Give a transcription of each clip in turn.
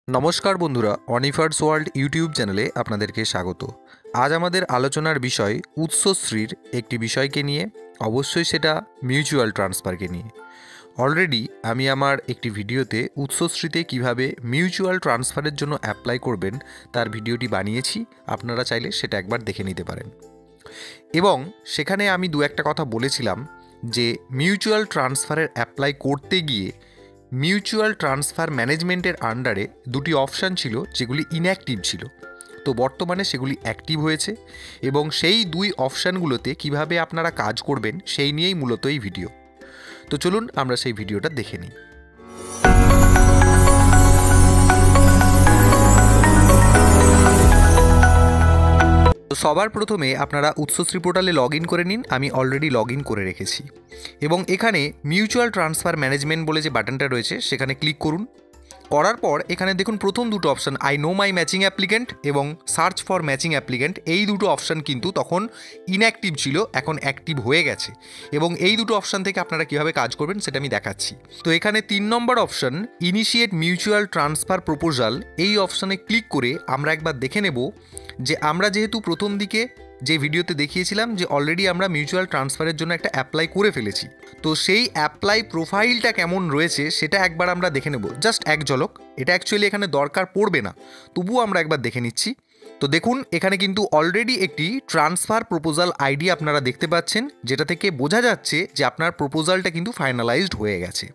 নমস্কার বন্ধুরা, অনিফার্স world YouTube চ্যানেলে আপনাদেরকে স্বাগত। আজ আমাদের আলোচনার বিষয় উৎসশ্রীর একটি বিষয়কে নিয়ে, অবশ্যই সেটা মিউচুয়াল ট্রান্সফারকে নিয়ে। অলরেডি আমি আমার একটি ভিডিওতে উৎসশ্রীতে কিভাবে মিউচুয়াল ট্রান্সফারের জন্য অ্যাপ্লাই করবেন তার ভিডিওটি বানিয়েছি, আপনারা চাইলে সেটা একবার দেখে নিতে পারেন। এবং সেখানে আমি দু একটা কথা বলেছিলাম যে মিউচুয়াল ট্রান্সফারের অ্যাপ্লাই করতে গিয়ে মিউচুয়াল ট্রান্সফার ম্যানেজমেন্টের আন্ডারে দুটি অপশান ছিল যেগুলি ইনঅ্যাক্টিভ ছিল, তো বর্তমানে সেগুলি অ্যাক্টিভ হয়েছে এবং সেই দুই অপশানগুলোতে কিভাবে আপনারা কাজ করবেন সেই নিয়েই মূলত এই ভিডিও। তো চলুন আমরা সেই ভিডিওটা দেখে নিই। তো সবার প্রথমে আপনারা উৎসশ্রী পোর্টালে লগ ইন করে নিন। আমি অলরেডি লগ ইন করে রেখেছি এবং এখানে মিউচুয়াল ট্রান্সফার ম্যানেজমেন্ট বলে যে বাটনটা রয়েছে সেখানে ক্লিক করুন। করার পর এখানে দেখুন প্রথম দুটো option I know my matching applicant এবং সার্চ ফর ম্যাচিং অ্যাপ্লিকেন্ট, এই দুটো অপশান কিন্তু তখন ইনঅ্যাক্টিভ ছিল, এখন অ্যাক্টিভ হয়ে গেছে। এবং এই দুটো অপশান থেকে আপনারা কীভাবে কাজ করবেন সেটা আমি দেখাচ্ছি। তো এখানে 3 নম্বর option initiate mutual transfer proposal, এই অপশানে ক্লিক করে আমরা একবার দেখে নেব যে আমরা যেহেতু প্রথম দিকে যে ভিডিওতে দেখিয়েছিলাম যে অলরেডি আমরা মিউচুয়াল ট্রান্সফারের জন্য একটা অ্যাপ্লাই করে ফেলেছি, তো সেই অ্যাপ্লাই প্রোফাইলটা কেমন রয়েছে সেটা একবার আমরা দেখে নেব, জাস্ট এক ঝলক। এটা অ্যাকচুয়ালি এখানে দরকার পড়বে না, তবুও আমরা একবার দেখে নিচ্ছি। তো দেখুন এখানে কিন্তু অলরেডি একটি ট্রান্সফার প্রপোজাল আইডি আপনারা দেখতে পাচ্ছেন, যেটা থেকে বোঝা যাচ্ছে যে আপনার প্রপোজালটা কিন্তু ফাইনালাইজড হয়ে গেছে।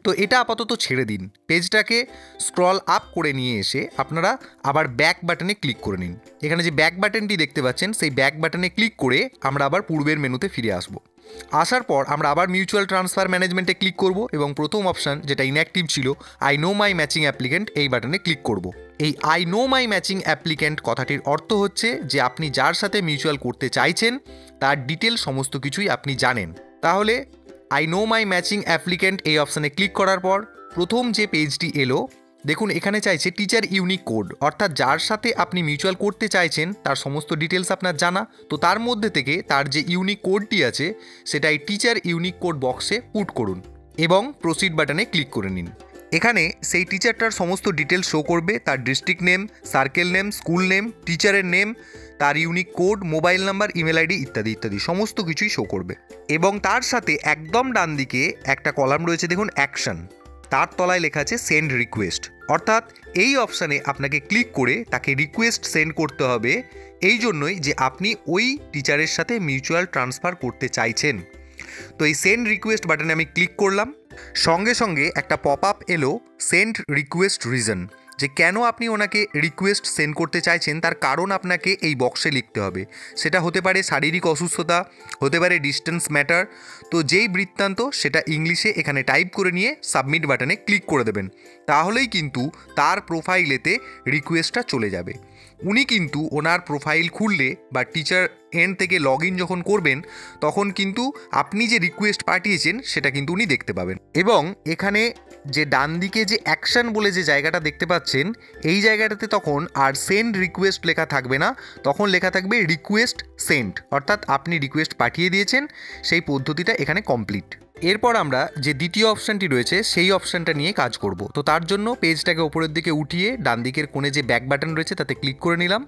তো এটা আপাতত ছেড়ে দিন, পেজটাকে স্ক্রল আপ করে নিয়ে এসে আপনারা আবার ব্যাক বাটনে ক্লিক করে নিন। এখানে যে ব্যাক বাটনটি দেখতে পাচ্ছেন সেই ব্যাক বাটনে ক্লিক করে আমরা আবার পূর্বের মেনুতে ফিরে আসব। আসার পর আমরা আবার মিউচুয়াল ট্রান্সফার ম্যানেজমেন্টে ক্লিক করব এবং প্রথম অপশান যেটা ইনঅ্যাক্টিভ ছিল I know my matching applicant, এই বাটনে ক্লিক করব। এই I know my matching applicant কথাটির অর্থ হচ্ছে যে আপনি যার সাথে মিউচুয়াল করতে চাইছেন তার ডিটেল সমস্ত কিছুই আপনি জানেন। তাহলে I know my matching applicant এই অপশানে ক্লিক করার পর প্রথম যে পেজটি এলো, দেখুন এখানে চাইছে টিচার ইউনিক কোড, অর্থাৎ যার সাথে আপনি মিউচুয়াল করতে চাইছেন তার সমস্ত ডিটেলস আপনার জানা, তো তার মধ্যে থেকে তার যে ইউনিক কোডটি আছে সেটা এই টিচার ইউনিক কোড বক্সে পুট করুন এবং প্রসিড বাটনে ক্লিক করে নিন। এখানে সেই টিচারটার সমস্ত ডিটেলস শো করবে, তার district name, circle name, school name, টিচারের নেম, তার unique code, mobile number, email ID ইত্যাদি ইত্যাদি সমস্ত কিছুই শো করবে। এবং তার সাথে একদম ডান দিকে একটা কলাম রয়েছে দেখুন অ্যাকশন, তার তলায় লেখা আছে সেন্ড রিকোয়েস্ট, অর্থাৎ এই অপশানে আপনাকে ক্লিক করে তাকে রিকোয়েস্ট সেন্ড করতে হবে, এই জন্যই যে আপনি ওই টিচারের সাথে মিউচুয়াল ট্রান্সফার করতে চাইছেন। তো এই সেন্ড রিকোয়েস্ট বাটনে আমি ক্লিক করলাম, সঙ্গে সঙ্গে একটা পপ আপ এলো সেন্ড রিকোয়েস্ট রিজন, যে কেন আপনি ওনাকে রিকোয়েস্ট সেন্ড করতে চাইছেন তার কারণ আপনাকে এই বক্সে লিখতে হবে। সেটা হতে পারে শারীরিক অসুস্থতা, হতে পারে ডিস্টেন্স ম্যাটার, তো যেই বৃত্তান্ত সেটা ইংলিশে এখানে টাইপ করে নিয়ে সাবমিট বাটনে ক্লিক করে দেবেন, তাহলেই কিন্তু তার প্রোফাইলেতে রিকোয়েস্টটা চলে যাবে। উনি কিন্তু ওনার প্রোফাইল খুললে বা টিচার এন্ড থেকে লগ ইন যখন করবেন তখন কিন্তু আপনি যে রিকোয়েস্ট পাঠিয়েছেন সেটা কিন্তু উনি দেখতে পাবেন। এবং এখানে যে ডান দিকে যে অ্যাকশন বলে যে জায়গাটা দেখতে পাচ্ছেন, এই জায়গাটাতে তখন আর সেন্ড রিকোয়েস্ট লেখা থাকবে না, তখন লেখা থাকবে রিকোয়েস্ট সেন্ড, অর্থাৎ আপনি রিকোয়েস্ট পাঠিয়ে দিয়েছেন, সেই পদ্ধতিটা এখানে কমপ্লিট। এরপর আমরা যে দ্বিতীয় অপশানটি রয়েছে সেই অপশানটা নিয়ে কাজ করব। তো তার জন্য পেজটাকে ওপরের দিকে উঠিয়ে ডান দিকের কোণে যে ব্যাক বাটন রয়েছে তাতে ক্লিক করে নিলাম।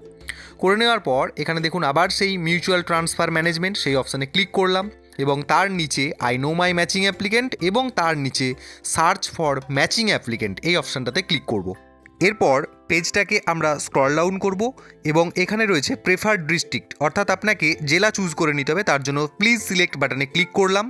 করে নেওয়ার পর এখানে দেখুন আবার সেই মিউচুয়াল ট্রান্সফার ম্যানেজমেন্ট সেই অপশানে ক্লিক করলাম এবং তার নিচে I know my matching applicant এবং তার নিচে সার্চ ফর ম্যাচিং অ্যাপ্লিকেন্ট এই অপশানটাতে ক্লিক করব। এরপর পেজটাকে আমরা স্ক্রল ডাউন করব এবং এখানে রয়েছে প্রেফার্ড ডিস্ট্রিক্ট, অর্থাৎ আপনাকে জেলা চুজ করে নিতে হবে, তার জন্য প্লিজ সিলেক্ট বাটনে ক্লিক করলাম।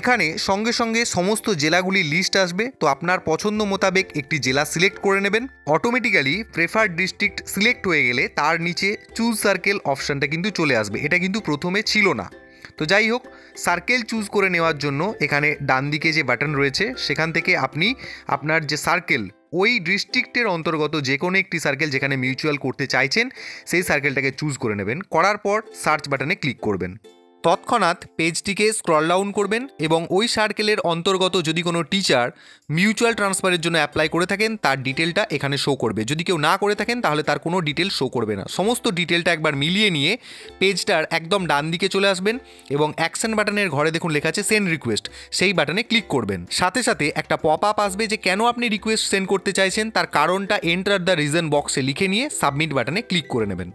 এখানে সঙ্গে সঙ্গে সমস্ত জেলাগুলির লিস্ট আসবে, তো আপনার পছন্দ মোতাবেক একটি জেলা সিলেক্ট করে নেবেন। অটোমেটিক্যালি প্রেফার্ড ডিস্ট্রিক্ট সিলেক্ট হয়ে গেলে তার নিচে চুজ সার্কেল অপশানটা কিন্তু চলে আসবে, এটা কিন্তু প্রথমে ছিল না। তো যাই হোক, সার্কেল চুজ করে নেওয়ার জন্য এখানে ডান দিকে যে বাটন রয়েছে সেখান থেকে আপনি আপনার যে সার্কেল ওই ডিস্ট্রিক্টের অন্তর্গত যে কোনো একটি সার্কেল যেখানে মিউচুয়াল করতে চাইছেন সেই সার্কেলটাকে চুজ করে নেবেন, করার পর সার্চ বাটনে ক্লিক করবেন। তৎক্ষণাৎ পেজটিকে স্ক্রল ডাউন করবেন এবং ওই সার্কেলের অন্তর্গত যদি কোনো টিচার মিউচুয়াল ট্রান্সফারের জন্য অ্যাপ্লাই করে থাকেন তার ডিটেলটা এখানে শো করবে। যদি কেউ না করে থাকেন তাহলে তার কোনো ডিটেল শো করবে না। সমস্ত ডিটেলটা একবার মিলিয়ে নিয়ে পেজটার একদম ডান দিকে চলে আসবেন এবং অ্যাকশন বাটনের ঘরে দেখুন লেখা আছে সেন্ড রিকোয়েস্ট, সেই বাটনে ক্লিক করবেন। সাথে সাথে একটা পপ আপ আসবে যে কেন আপনি রিকোয়েস্ট সেন্ড করতে চাইছেন তার কারণটা এন্টার দ্য রিজন বক্সে লিখে নিয়ে সাবমিট বাটনে ক্লিক করে নেবেন।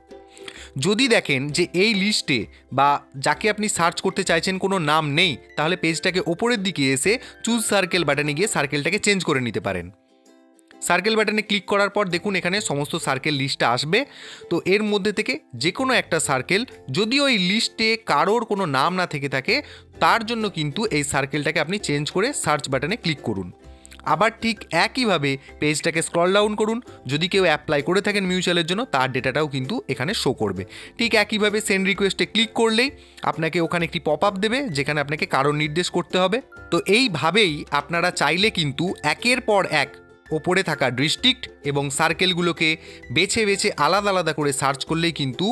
যদি দেখেন যে এই লিস্টে বা যাকে আপনি সার্চ করতে চাইছেন কোনো নাম নেই, তাহলে পেজটাকে ওপরের দিকে এসে চুজ সার্কেল বাটনে গিয়ে সার্কেলটাকে চেঞ্জ করে নিতে পারেন। সার্কেল বাটনে ক্লিক করার পর দেখুন এখানে সমস্ত সার্কেল লিস্টটা আসবে। তো এর মধ্যে থেকে যে কোনো একটা সার্কেল, যদি ওই লিস্টে কারোর কোনো নাম না থেকে থাকে, তার জন্য কিন্তু এই সার্কেলটাকে আপনি চেঞ্জ করে সার্চ বাটনে ক্লিক করুন। আবার ঠিক একইভাবে পেজটাকে স্ক্রল ডাউন করুন, যদি কেউ অ্যাপ্লাই করে থাকেন মিউচুয়ালের জন্য তার ডেটাটাও কিন্তু এখানে শো করবে। ঠিক একইভাবে সেন্ড রিকোয়েস্টে ক্লিক করলেই আপনাকে ওখানে একটি পপ আপ দেবে যেখানে আপনাকে কারণ নির্দেশ করতে হবে। তো এইভাবেই আপনারা চাইলে কিন্তু একের পর এক ওপরে থাকা ডিস্ট্রিক্ট এবং সার্কেলগুলোকে বেছে বেছে আলাদা আলাদা করে সার্চ করলেই কিন্তু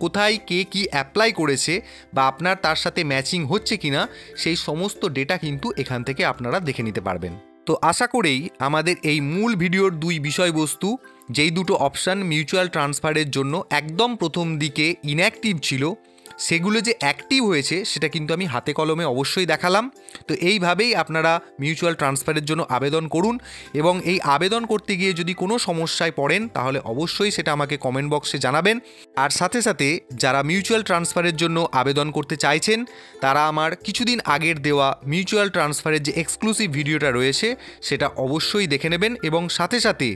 কোথায় কে কী অ্যাপ্লাই করেছে বা আপনার তার সাথে ম্যাচিং হচ্ছে কিনা সেই সমস্ত ডেটা কিন্তু এখান থেকে আপনারা দেখে নিতে পারবেন। তো আশা করেই আমাদের এই মূল ভিডিওর দুই বিষয়বস্তু, যেই দুটো অপশান মিউচুয়াল ট্রান্সফারের জন্য একদম প্রথম দিকে ইনঅ্যাক্টিভ ছিল, সেগুলো যে অ্যাক্টিভ হয়েছে সেটা কিন্তু আমি হাতে কলমে অবশ্যই দেখালাম। তো এইভাবেই আপনারা মিউচুয়াল ট্রান্সফারের জন্য আবেদন করুন এবং এই আবেদন করতে গিয়ে যদি কোনো সমস্যায় পড়েন তাহলে অবশ্যই সেটা আমাকে কমেন্ট বক্সে জানাবেন। আর সাথে সাথে যারা মিউচুয়াল ট্রান্সফারের জন্য আবেদন করতে চাইছেন তারা আমার কিছুদিন আগের দেওয়া মিউচুয়াল ট্রান্সফারের যে এক্সক্লুসিভ ভিডিওটা রয়েছে সেটা অবশ্যই দেখে নেবেন এবং সাথে সাথে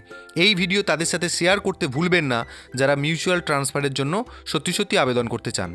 এই ভিডিও তাদের সাথে শেয়ার করতে ভুলবেন না যারা মিউচুয়াল ট্রান্সফারের জন্য সত্যি সত্যি আবেদন করতে চান।